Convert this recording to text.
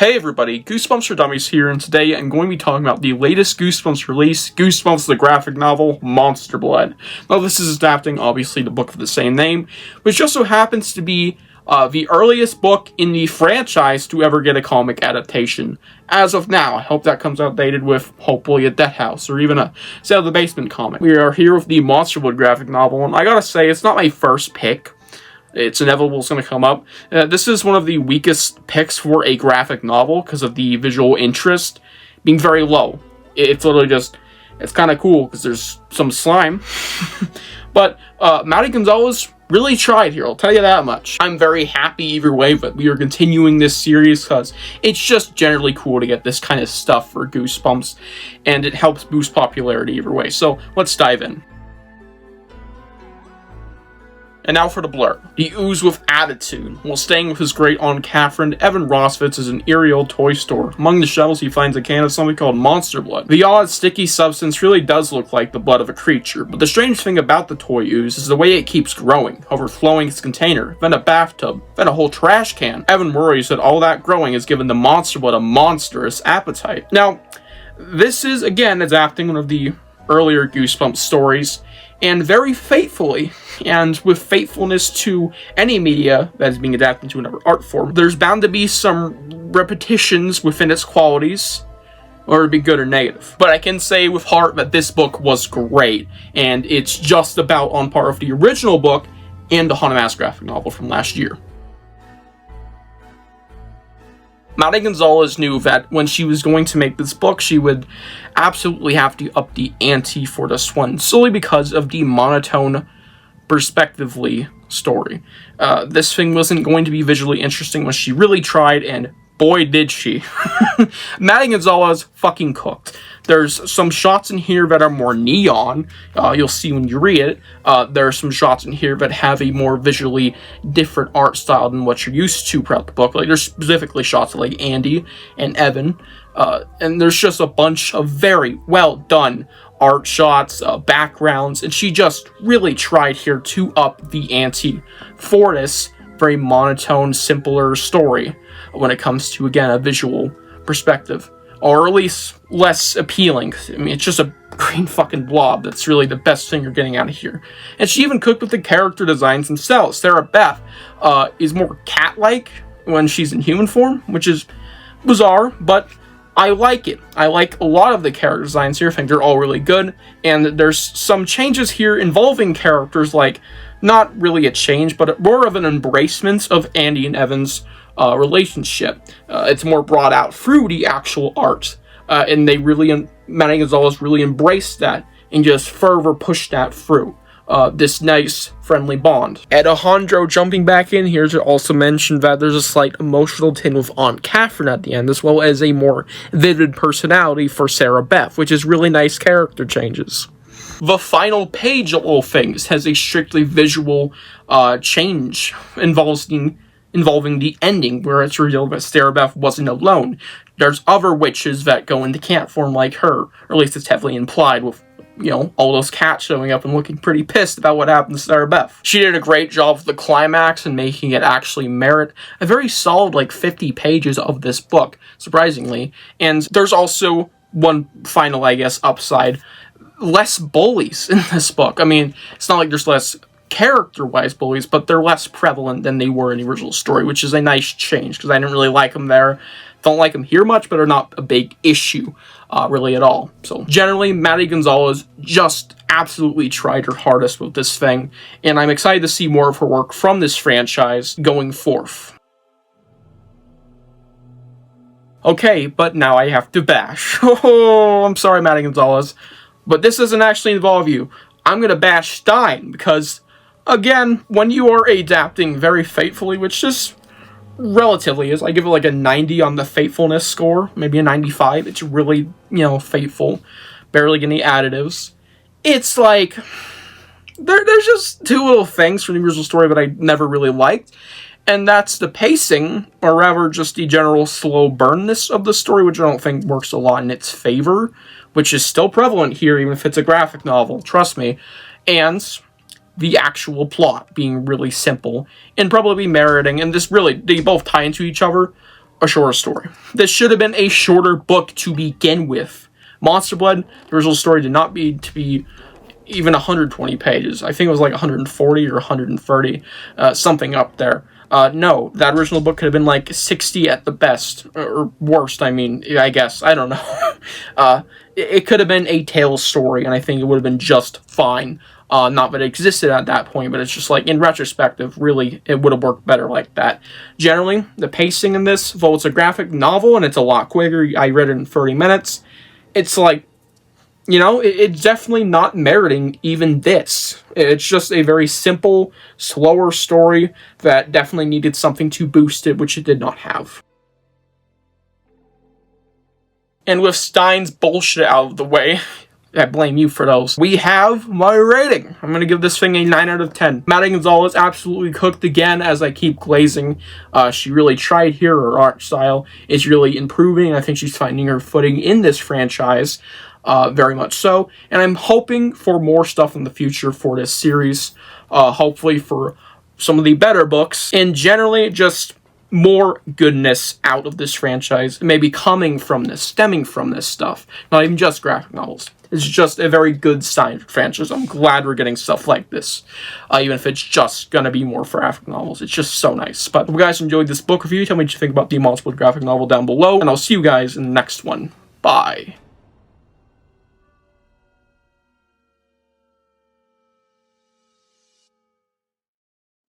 Hey everybody, Goosebumps for Dummies here, and today I'm going to be talking about the latest Goosebumps release, Goosebumps the graphic novel, Monster Blood. Now this is adapting, obviously, the book of the same name, which just so happens to be the earliest book in the franchise to ever get a comic adaptation. As of now, I hope that comes outdated with, hopefully, a Death House, or even a Sale of the Basement comic. We are here with the Monster Blood graphic novel, and I gotta say, it's not my first pick. It's inevitable it's going to come up. This is one of the weakest picks for a graphic novel because of the visual interest being very low. It's literally just, it's kind of cool because there's some slime. But Maddie Gonzalez really tried here, I'll tell you that much. I'm very happy either way that we are continuing this series because it's just generally cool to get this kind of stuff for Goosebumps, and it helps boost popularity either way. So let's dive in. And now for the blurb. He oozed with attitude. While staying with his great aunt Catherine, Evan Rosvitz is an eerie old toy store. Among the shelves, he finds a can of something called Monster Blood. The odd, sticky substance really does look like the blood of a creature, but the strange thing about the toy ooze is the way it keeps growing, overflowing its container, then a bathtub, then a whole trash can. Evan worries that all that growing has given the Monster Blood a monstrous appetite. Now, this is, again, adapting one of the earlier Goosebumps stories, and very faithfully, and with faithfulness to any media that is being adapted into another art form, there's bound to be some repetitions within its qualities, or it'd be good or negative. But I can say with heart that this book was great, and it's just about on par with the original book and the Haunted Mask graphic novel from last year. Maddie Gonzalez knew that when she was going to make this book, she would absolutely have to up the ante for this one, solely because of the monotone, perspectively story. This thing wasn't going to be visually interesting when she really tried, and boy did she. Maddie Gonzalez fucking cooked. There's some shots in here that are more neon, you'll see when you read it. There are some shots in here that have a more visually different art style than what you're used to throughout the book. Like, there's specifically shots of, like, Andy and Evan, and there's just a bunch of very well done art shots, backgrounds, and she just really tried here to up the ante for this very monotone, simpler story when it comes to, again, a visual perspective. Or at least less appealing. I mean, it's just a green fucking blob. That's really the best thing you're getting out of here. And she even cooked with the character designs themselves. Sarah Beth is more cat-like when she's in human form, which is bizarre, but I like it. I like a lot of the character designs here. I think they're all really good. And there's some changes here involving characters, like, not really a change, but more of an embracement of Andy and Evan's relationship. It's more brought out through the actual art, and they really, Maddie Gonzalez really embraced that and just further pushed that through this nice, friendly bond. Alejandro jumping back in here to also mention that there's a slight emotional tin with Aunt Catherine at the end, as well as a more vivid personality for Sarah Beth, which is really nice character changes. The final page of all things has a strictly visual change involving the ending, where it's revealed that Sarah Beth wasn't alone. There's other witches that go into cat form like her, or at least it's heavily implied with, you know, all those cats showing up and looking pretty pissed about what happened to Sarah Beth. She did a great job with the climax and making it actually merit a very solid, like, 50 pages of this book, surprisingly. And there's also one final, I guess, upside. Less bullies in this book. I mean, it's not like there's less character-wise bullies, but they're less prevalent than they were in the original story, which is a nice change, because I didn't really like them there. Don't like them here much, but are not a big issue, really at all. So, generally, Maddie Gonzalez just absolutely tried her hardest with this thing, and I'm excited to see more of her work from this franchise going forth. Okay, but now I have to bash. Oh, I'm sorry, Maddie Gonzalez, but this doesn't actually involve you. I'm going to bash Stine, because, again, when you are adapting very faithfully, which this relatively is, I give it like a 90 on the faithfulness score, maybe a 95. It's really, you know, faithful, barely getting any additives. It's like, there's just two little things from the original story that I never really liked, and that's the pacing, or rather just the general slow burnness of the story, which I don't think works a lot in its favor, which is still prevalent here, even if it's a graphic novel, trust me, and the actual plot being really simple and probably meriting, and this really, they both tie into each other, a shorter story. This should have been a shorter book to begin with. Monster Blood, the original story did not need to be even 120 pages. I think it was like 140 or 130, something up there. No, that original book could have been like 60 at the best, or worst, I mean, I guess. I don't know. It could have been a Tales story, and I think it would have been just fine. Not that it existed at that point, but it's just like, in retrospective, really, it would have worked better like that. Generally, the pacing in this, though it's a graphic novel, and it's a lot quicker, I read it in 30 minutes, it's like, you know, it's definitely not meriting even this. It's just a very simple, slower story that definitely needed something to boost it, which it did not have. And with Stine's bullshit out of the way, I blame you for those, we have my rating. I'm going to give this thing a 9 out of 10. Maddie Gonzalez absolutely cooked again as I keep glazing. She really tried here. Her art style is really improving. I think she's finding her footing in this franchise. Very much so. And I'm hoping for more stuff in the future for this series. Hopefully for some of the better books. And generally just more goodness out of this franchise. Maybe coming from this, stemming from this stuff. Not even just graphic novels. It's just a very good Stine franchise. I'm glad we're getting stuff like this. Even if it's just going to be more for graphic novels. It's just so nice. But if you guys enjoyed this book review, tell me what you think about the Monster Blood graphic novel down below. And I'll see you guys in the next one. Bye.